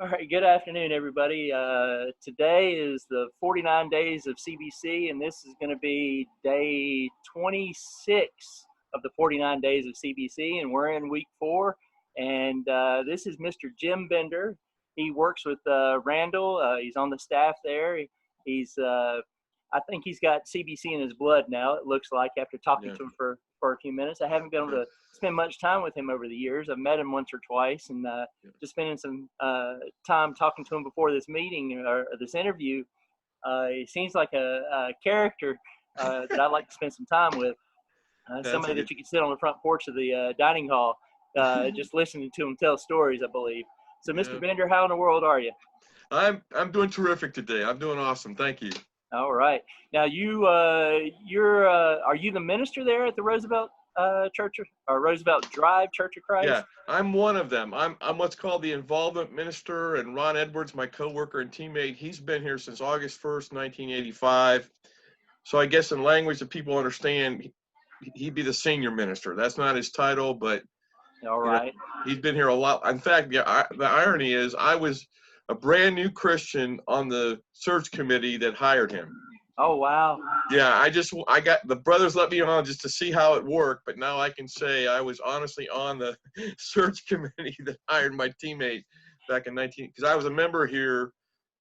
All right, good afternoon, everybody. Today is the 49 days of CBC, and this is going to be day 26 of the 49 days of CBC, and we're in week 4. And this is Mr. Jim Bender. He works with Randall. He's on the staff there. I think he's got CBC in his blood now, it looks like, after talking to him for a few minutes. I haven't been able to spend much time with him over the years. I've met him once or twice, and just spending some time talking to him before this meeting or this interview. He seems like a character that I'd like to spend some time with. Somebody that you can sit on the front porch of the dining hall just listening to him tell stories, I believe. So, Mr. Bender, how in the world are you? I'm doing terrific today. I'm doing awesome. Thank you. All right. Now, are you the minister there at the Roosevelt Church or Roosevelt Drive Church of Christ? Yeah, I'm one of them. I'm what's called the involvement minister, and Ron Edwards, my coworker and teammate, he's been here since August 1st, 1985. So I guess in language that people understand, he'd be the senior minister. That's not his title, but all right. He's been here a lot. In fact, the irony is I was a brand new Christian on the search committee that hired him. Oh, wow. Yeah, I got the brothers let me on just to see how it worked, but now I can say I was honestly on the search committee that hired my teammate back in because I was a member here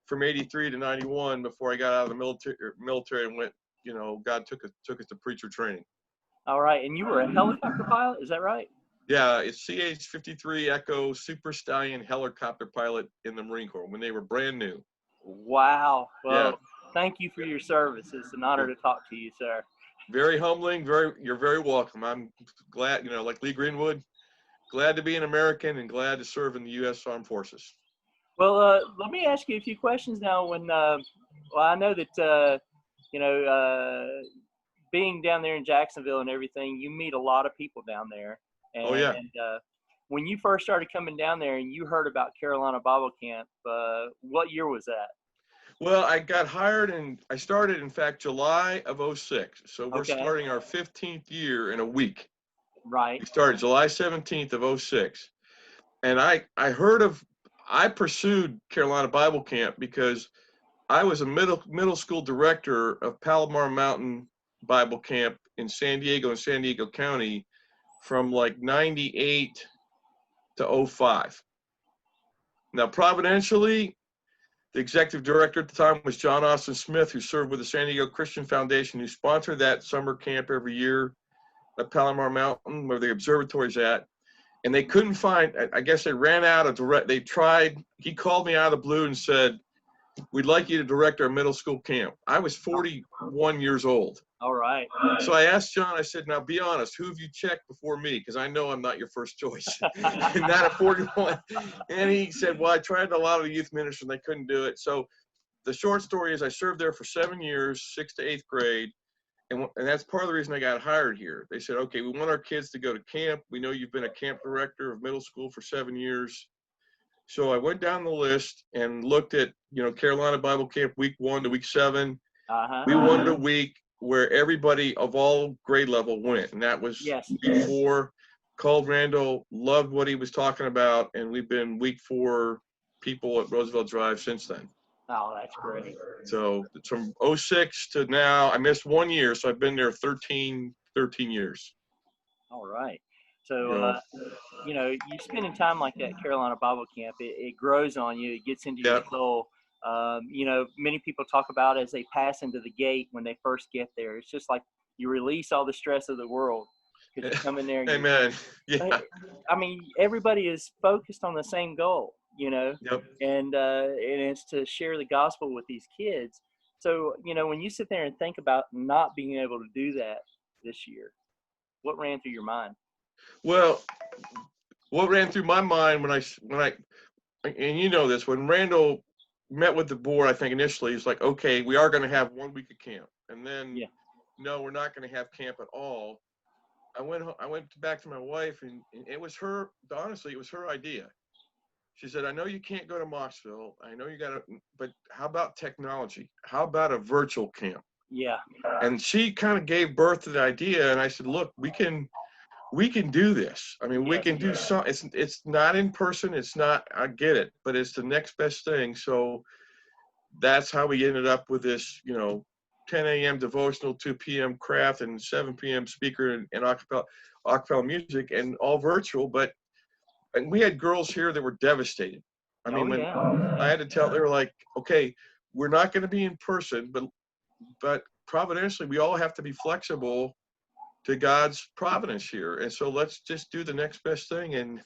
from 83 to 91 before I got out of the military and went, God took us to preacher training. All right, and you were a helicopter pilot, is that right? Yeah, it's CH-53 Echo Super Stallion helicopter pilot in the Marine Corps when they were brand new. Wow. Well, Thank you for your service. It's an honor to talk to you, sir. Very humbling. You're very welcome. I'm glad, like Lee Greenwood, glad to be an American and glad to serve in the U.S. Armed Forces. Well, let me ask you a few questions now. I know that, being down there in Jacksonville and everything, you meet a lot of people down there. And, when you first started coming down there and you heard about Carolina Bible Camp, what year was that? Well, I got hired I started, in fact, July of 2006. So we're starting our 15th year in a week. Right. We started July 17th of 2006. And I pursued Carolina Bible Camp because I was a middle school director of Palomar Mountain Bible Camp in San Diego and San Diego County from like 98 to 2005. Now, providentially, the executive director at the time was John Austin Smith, who served with the San Diego Christian Foundation, who sponsored that summer camp every year at Palomar Mountain, where the observatory's at. And they couldn't find, I guess they ran out of they tried, he called me out of the blue and said, we'd like you to direct our middle school camp. I was 41 years old. All right. So I asked John, I said, now be honest, who have you checked before me? Because I know I'm not your first choice. And not at 41. And he said, well, I tried a lot of the youth ministers and they couldn't do it. So the short story is I served there for 7 years, 6th to 8th grade. And that's part of the reason I got hired here. They said, okay, we want our kids to go to camp. We know you've been a camp director of middle school for 7 years. So I went down the list and looked at, Carolina Bible Camp week 1 to week 7. We wanted a week where everybody of all grade level went. And that was week 4. Called Randall, loved what he was talking about. And we've been week 4 people at Roosevelt Drive since then. Oh, that's great. So it's from 2006 to now. I missed 1 year, so I've been there 13 years. All right. So, you spending time like that at Carolina Bible Camp, it grows on you. It gets into your soul. Many people talk about as they pass into the gate when they first get there. It's just like you release all the stress of the world because you come in there. And Amen. Yeah. I mean, everybody is focused on the same goal, and it's to share the gospel with these kids. So, when you sit there and think about not being able to do that this year, what ran through your mind? Well, what ran through my mind when I, and you know this, when Randall met with the board, I think initially it's like, okay, we are going to have 1 week of camp, and then no, we're not going to have camp at all. I went back to my wife, and it was her. Honestly, it was her idea. She said, I know you can't go to Moxville. I know you got to, but how about technology? How about a virtual camp? Yeah. And she kind of gave birth to the idea, and I said, look, we can we can do this. I mean, we Yes. can do some. It's not in person. It's not. I get it, but it's the next best thing. So that's how we ended up with this. 10 a.m. devotional, 2 p.m. craft, and 7 p.m. speaker and acapella music, and all virtual. And we had girls here that were devastated. I mean, Oh when yeah. I had to tell, they were like, okay, we're not going to be in person, but providentially, we all have to be flexible to God's providence here. And so let's just do the next best thing and,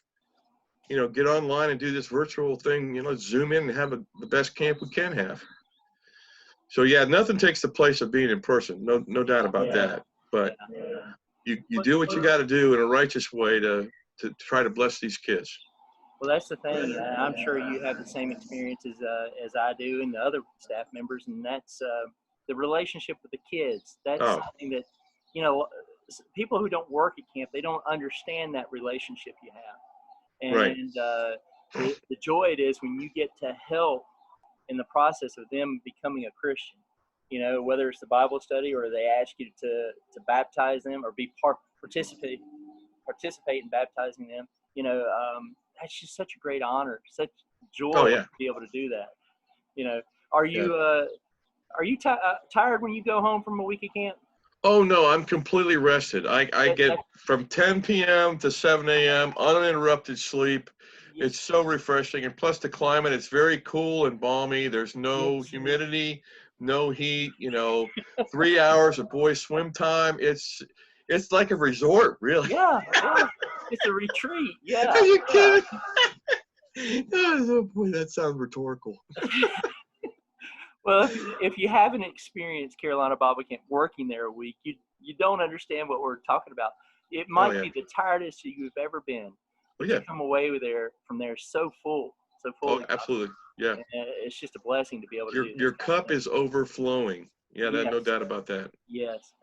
get online and do this virtual thing. Let's Zoom in and have the best camp we can have. So yeah, nothing takes the place of being in person. No doubt about that. But you do what you got to do in a righteous way to try to bless these kids. Well, that's the thing. I'm sure you have the same experience as I do and the other staff members, and that's the relationship with the kids. That's something that, people who don't work at camp, they don't understand that relationship you have. And Right. the joy it is when you get to help in the process of them becoming a Christian. Whether it's the Bible study or they ask you to baptize them or participate in baptizing them. That's just such a great honor, such joy to be able to do that. Are you tired when you go home from a week of camp? Oh no, I'm completely rested. I get from 10 p.m. to 7 a.m. uninterrupted sleep. It's so refreshing, and plus the climate, it's very cool and balmy. There's no humidity, no heat. 3 hours of boys swim time. It's like a resort, really. Yeah. It's a retreat. Yeah. Are you kidding? Oh boy, that sounds rhetorical. Well, if you haven't experienced Carolina Bible Camp working there a week, you don't understand what we're talking about. It might be the tiredest you've ever been. But you come away from there so full. Oh, absolutely. Yeah. And it's just a blessing to be able to do this. Your cup is overflowing. Yeah, no doubt about that. Yes.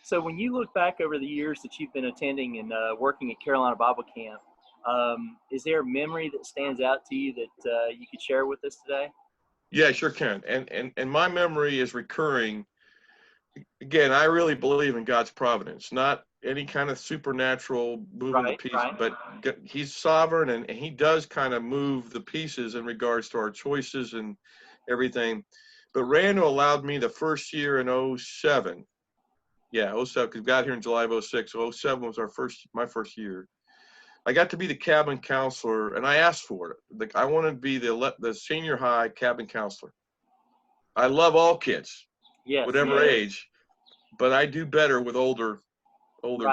So when you look back over the years that you've been attending and working at Carolina Bible Camp, is there a memory that stands out to you that you could share with us today? Yeah, sure can. And my memory is recurring. Again, I really believe in God's providence, not any kind of supernatural moving the pieces, but he's sovereign and he does kind of move the pieces in regards to our choices and everything. But Randall allowed me the first year in 07. Yeah, 07, because we got here in July of 06. So 07 was my first year. I got to be the cabin counselor, and I asked for it. I wanted to be the senior high cabin counselor. I love all kids, whatever age, but I do better with older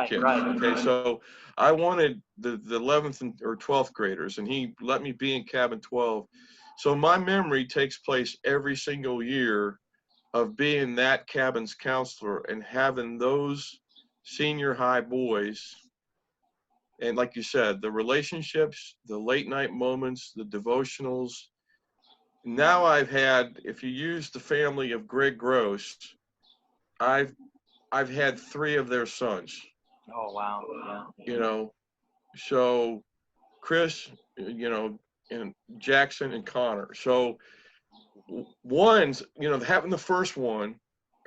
kids. Okay, so I wanted the 11th or 12th graders, and he let me be in cabin 12. So my memory takes place every single year of being that cabin's counselor and having those senior high boys. And like you said, the relationships, the late night moments, the devotionals. Now I've had, if you use the family of Greg Gross, I've had 3 of their sons. Oh, wow. Yeah. So Chris, and Jackson and Connor. So one's, having the first one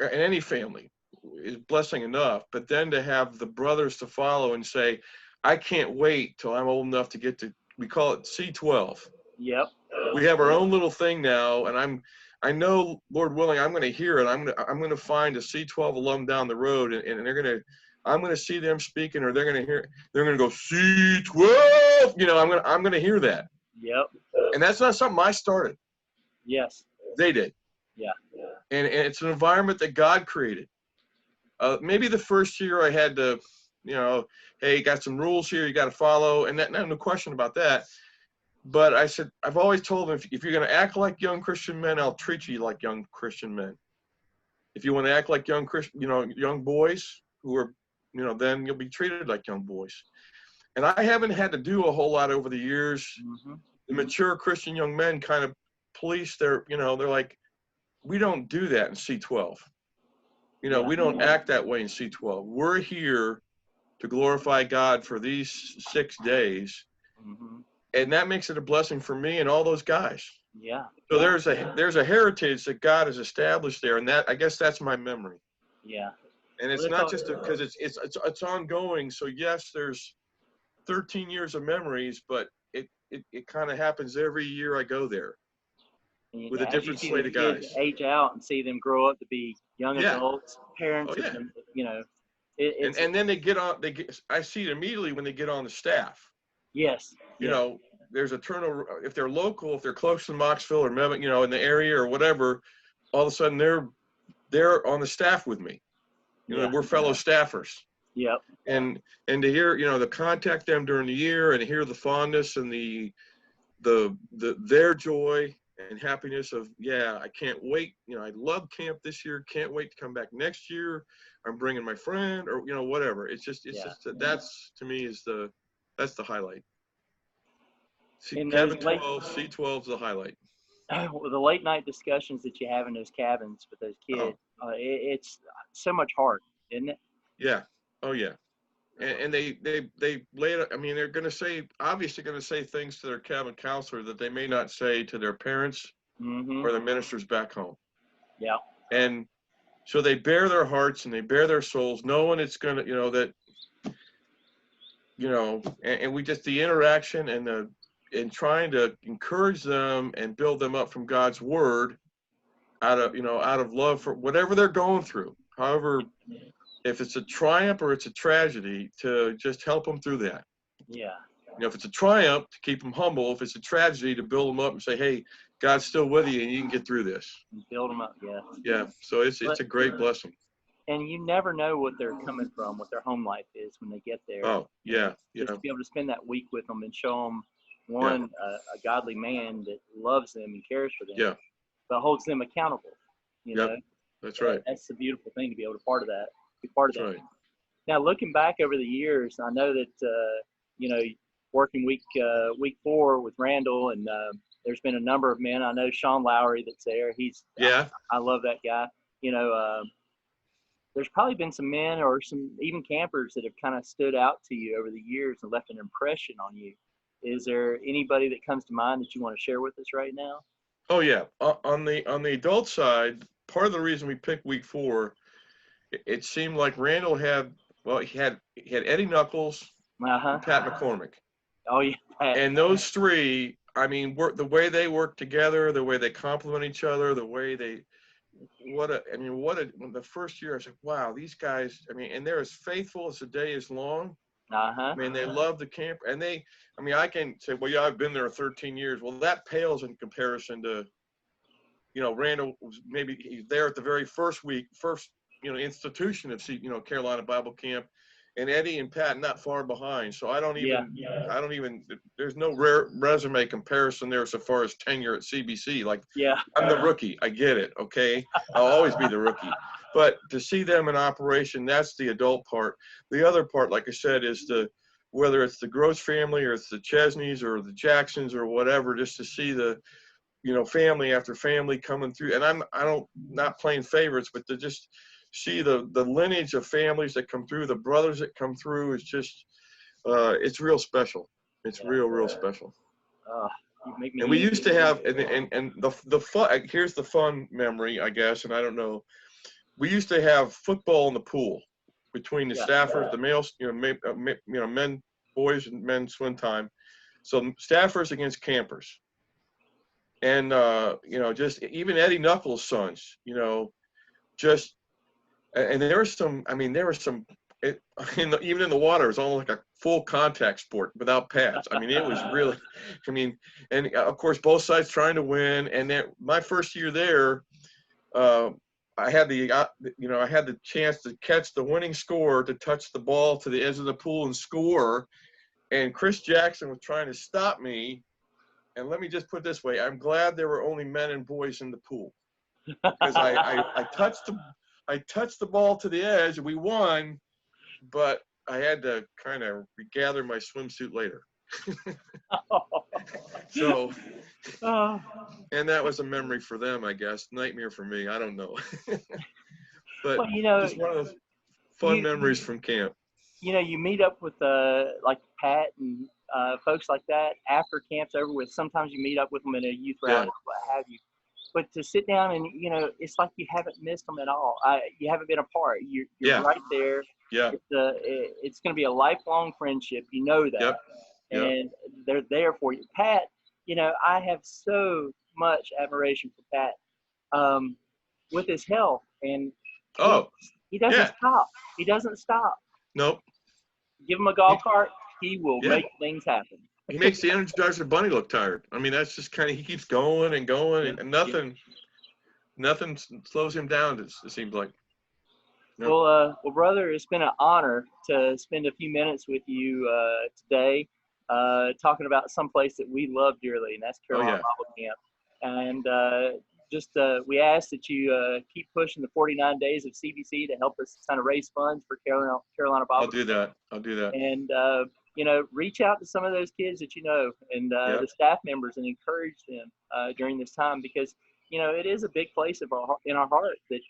in any family is blessing enough, but then to have the brothers to follow and say, I can't wait till I'm old enough to get to, we call it C12. Yep. We have our own little thing now, and I know, Lord willing, I'm going to hear it. I'm going to find a C12 alum down the road, and I'm going to see them speaking, or they're going to go C12. I'm going to hear that. Yep. And that's not something I started. Yes. They did. Yeah. And it's an environment that God created. Maybe the first year I had to, hey, got some rules here you got to follow, and no question about that. But I said, I've always told them, if you're going to act like young Christian men, I'll treat you like young Christian men. If you want to act like young boys who are, then you'll be treated like young boys. And I haven't had to do a whole lot over the years. Mm-hmm. The mature Christian young men kind of police they're like, we don't do that in C12. We don't act that way in C12. We're here to glorify God for these 6 days. Mm-hmm. And that makes it a blessing for me and all those guys. Yeah. So there's a heritage that God has established there, and that, I guess, that's my memory. Yeah. And it's Well, not just because it's ongoing. So yes, there's 13 years of memories, but it kind of happens every year I go there with a as you different see slate the of kids guys. age out and see them grow up to be young Yeah. adults, parents Oh of yeah. them, it's And then they get on. I see it immediately when they get on the staff. yes, You yeah, know, there's a turnover. If they're local, if they're close to Moxville or Mebane, in the area or whatever, all of a sudden they're on the staff with me. yeah, We're fellow staffers. yep, And to hear, to contact them during the year and hear the fondness and their joy and happiness of, yeah, I can't wait. I love camp this year. Can't wait to come back next year. I'm bringing my friend or, whatever. It's just that's to me that's the highlight. in those Cabin late 12, C12 is the highlight. the late night discussions that you have in those cabins with those Oh, kids, it's so much heart, isn't it? yeah. Oh, yeah. And they lay it. I mean, they're obviously going to say things to their cabin counselor that they may not say to their parents Mm-hmm. or the ministers back home. Yeah. And so they bare their hearts and they bare their souls, knowing it's going to, and we just, the interaction and trying to encourage them and build them up from God's word out of love for whatever they're going through. However, if it's a triumph or it's a tragedy, to just help them through that. Yeah. If it's a triumph, to keep them humble. If it's a tragedy, to build them up and say, hey, God's still with you and you can get through this. Build them up, yeah. Yeah. So it's a great blessing. And you never know what they're coming from, what their home life is when they get there. Oh, yeah. Just to be able to spend that week with them and show them, a godly man that loves them and cares for them, Yeah. but holds them accountable. That's right. That's the beautiful thing to be able to be part of that. Right. Now, looking back over the years, I know that working week 4 with Randall, and there's been a number of men. I know Sean Lowry that's there. I love that guy. There's probably been some men or some even campers that have kind of stood out to you over the years and left an impression on you. Is there anybody that comes to mind that you want to share with us right now? Oh yeah. On the adult side, part of the reason we picked week 4, it seemed like Randall he had Eddie Knuckles, and Pat McCormick. Oh yeah. And those three, I mean, the way they work together, the way they complement each other, the way the first year I was like, wow, these guys, I mean, and they're as faithful as the day is long. I mean, they love the camp, and I can say, well, yeah, I've been there 13 years. Well, that pales in comparison to, Randall was he's there at the very first institution of Carolina Bible Camp, and Eddie and Pat not far behind. So I don't even, there's no rare resume comparison there so far as tenure at CBC. Like, I'm the rookie. I get it. Okay. I'll always be the rookie. But to see them in operation, that's the adult part. The other part, like I said, is whether it's the Gross family or it's the Chesneys or the Jacksons or whatever, just to see the, family after family coming through. And not playing favorites, but to just see the lineage of families that come through, the brothers that come through, is just, it's real special. It's real special. And we used to have, and the fun, here's the fun memory, I guess, and I don't know, we used to have football in the pool between the staffers, the males, men, boys and men swim time. So staffers against campers. And, just even Eddie Knuckles' sons, just, and there were some, even in the water, it was almost like a full contact sport without pads. I mean, it was really, and of course, both sides trying to win. And then my first year there, I had the chance to catch the winning score, to touch the ball to the edge of the pool and score. And Chris Jackson was trying to stop me. And let me just put it this way: I'm glad there were only men and boys in the pool, because I touched the ball to the edge and we won, but I had to kind of regather my swimsuit later. So, and that was a memory for them, I guess. Nightmare for me. I don't know. But just one of those fun memories from camp. You meet up with like Pat and folks like that after camp's over with. Sometimes you meet up with them in a youth rally, what have you. but to sit down and, it's like you haven't missed them at all. You haven't been apart. You're Yeah. right there. Yeah. It's going to be a lifelong friendship. You know that. Yep. Yep. And they're there for you. Pat, I have so much admiration for Pat with his health. And he doesn't stop. He doesn't stop. Nope. Give him a golf cart. He will make things happen. He makes the Energizer Bunny look tired. I mean, that's just kind of, he keeps going and going, and nothing slows him down, it seems like. Yep. Well, brother, it's been an honor to spend a few minutes with you today, talking about some place that we love dearly, and that's Carolina Bible Camp. And we ask that you keep pushing the 49 days of CBC to help us kind of raise funds for Carolina Bible. I'll do that. And reach out to some of those kids that and the staff members, and encourage them during this time, because it is a big place in our heart that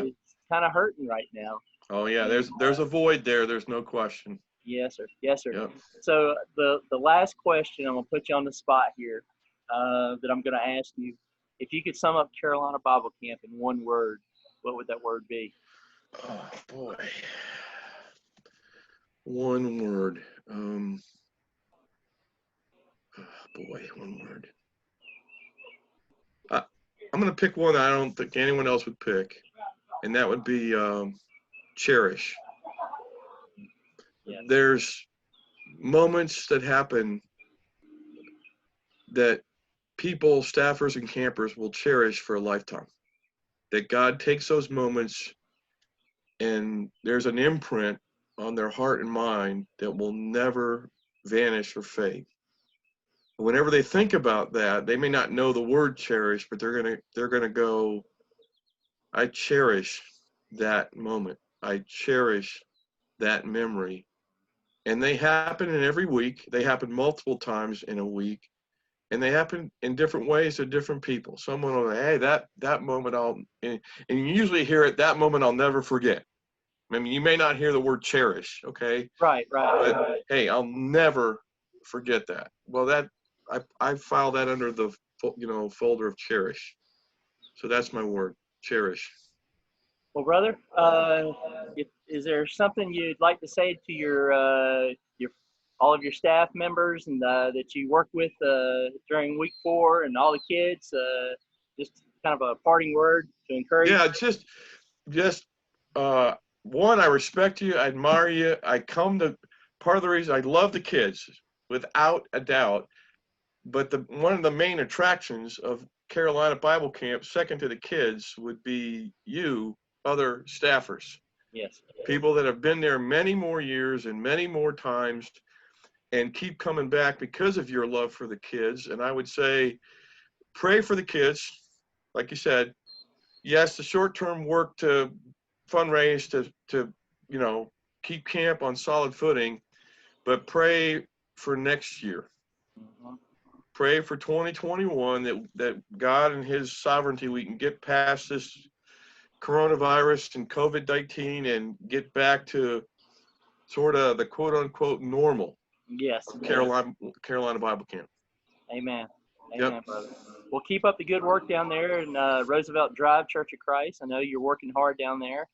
is kind of hurting right now. Oh yeah, there's a void there. There's no question. Yes, sir. Yes, sir. Yep. So the last question, I'm gonna put you on the spot here, that I'm gonna ask you. If you could sum up Carolina Bible Camp in one word, what would that word be? Oh boy. One word. One word. I'm going to pick one I don't think anyone else would pick, and that would be cherish. Yeah. There's moments that happen that people, staffers, and campers will cherish for a lifetime. That God takes those moments, and there's an imprint on their heart and mind that will never vanish or fade. Whenever they think about that, they may not know the word cherish, but they're gonna go, I cherish that moment. I cherish that memory. And they happen in every week. They happen multiple times in a week. And they happen in different ways to different people. Someone will say, hey, that moment and you usually hear it, that moment I'll never forget. I mean, you may not hear the word cherish, okay? Right. But hey, I'll never forget that. Well, I file that under the folder of cherish. So that's my word, cherish. Well, brother, is there something you'd like to say to your all of your staff members and that you work with during week 4, and all the kids? Just kind of a parting word to encourage. Yeah, just one, I respect you, I admire you. Part of the reason I love the kids, without a doubt, but one of the main attractions of Carolina Bible Camp, second to the kids, would be you, other staffers. Yes. People that have been there many more years and many more times and keep coming back because of your love for the kids. And I would say, pray for the kids. Like you said, yes, the short-term work to fundraise to keep camp on solid footing, but pray for next year. Mm-hmm. Pray for 2021 that God and his sovereignty, we can get past this coronavirus and COVID-19 and get back to sort of the quote unquote normal. Yes. Carolina Bible Camp. Amen. Amen, brother. Well, keep up the good work down there in Roosevelt Drive Church of Christ. I know you're working hard down there.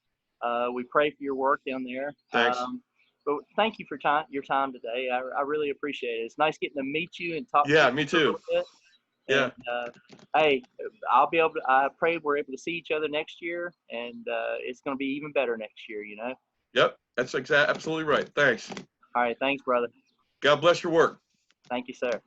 We pray for your work down there. Thanks. But thank you for your time today. I really appreciate it. It's nice getting to meet you and talk. Yeah, to you me a too. little bit. Yeah. And, hey, I pray we're able to see each other next year, and it's going to be even better next year. Yep, that's absolutely right. Thanks. All right, thanks, brother. God bless your work. Thank you, sir.